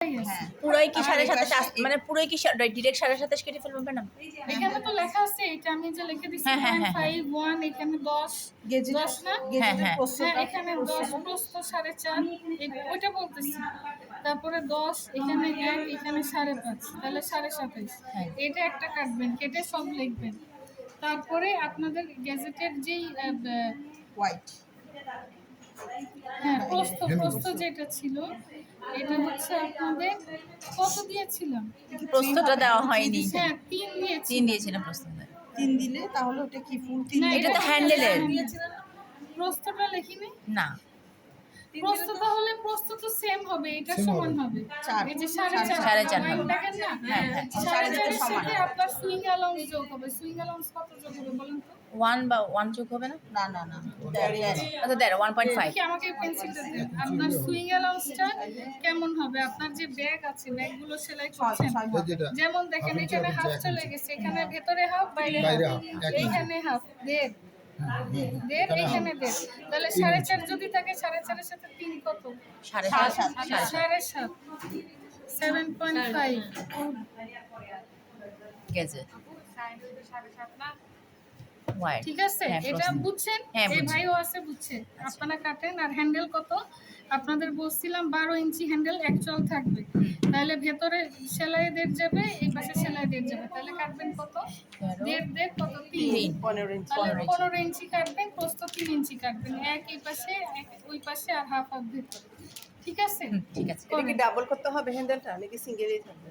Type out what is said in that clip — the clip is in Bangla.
হ্যাঁ পুরোই কি আর 27.5 মানে পুরোই কি ডিরেক্ট 27.5 কেটে ফেলবো ম্যাডাম? এখানে তো লেখা আছে এটা আমি যে লিখে দিছি হ্যাঁ, হ্যাঁ, হ্যাঁ, 0.51 এখানে 10 গেজেট 10 না হ্যাঁ, গেজেটের হ্যাঁ। হ্যাঁ প্রশ্নটা এখানে 10 প্রস্থ 4.5 ওইটা বলতেছি তারপরে 10 এখানে 1 এখানে 5.5 তাহলে 27.5 হ্যাঁ। এটা একটা কাটবেন কেটে সব লিখবেন তারপরে আপনাদের গেজেটের যেই হোয়াইট হ্যাঁ প্রস্থ যেটা ছিল এটা হচ্ছে আপনাদের কত দিয়েছিলাম প্রশ্নটা দেওয়া হয়নি। হ্যাঁ 3 দিয়েছি 3 দিয়েছিলাম প্রশ্নটা। 3 দিলে তাহলে ওটা কি ফুল 3 না, এটা তো হ্যান্ডেলের। প্রস্থটা লিখিনি না, প্রস্থ তাহলে প্রস্থ তো সেম হবে এটা সমান হবে চার। এই যে 4.5 4.5 হবে। দেখেন না হ্যাঁ, হ্যাঁ। 4.5 এর সমান। সাথে আপনার সুইং অ্যালাউন্স যোগ হবে সুইং অ্যালাউন্স কত যোগ হবে বলেন তো 1 বা 1 যোগ হবে না? না দেড় আচ্ছা দেড় 1.5। কি আমাকে পেন্সিলটা দেন আপনার সুইং অ্যালাউন্সটা কেমন হবে আপনার যে ব্যাগ আছে ব্যাগগুলো সেলাই করছেন যেমন দেখেন এখানে হাফ চলে গেছে এখানে ভেতরে হাফ বাইরে হাফ এইখানে হাফ দেড় এখানে দেড় তাহলে 4.5 যদি থাকে 4.5 এর সাথে 3 কত 7.5 7.5 7.5 গেছে। হোয়াইট। ঠিক আছে হ্যাঁ, এটা প্রশ্ন। বুঝছেন হ্যাঁ, এই বুঝছি। ভাইও আছে বুঝছে আপনারা কাটেন আর হ্যান্ডেল কত আপনাদের বলছিলাম 12 ইঞ্চি হ্যান্ডেল একচল থাকবে তাহলে ভেতরে সেলাই দেড় যাবে এই পাশে সেলাই দেড় যাবে তাহলে কাটবেন কত দেড় কত 3 15 ইঞ্চি তাহলে 15 ইঞ্চি কাটবেন প্রস্থ 3 ইঞ্চি কাটবেন এক এই পাশে এক ওই পাশে আর হাফ ভেতরে ঠিক আছে ঠিক আছে। এটা কি ডাবল করতে হবে হ্যান্ডেলটা নাকি সিঙ্গেলই থাকবে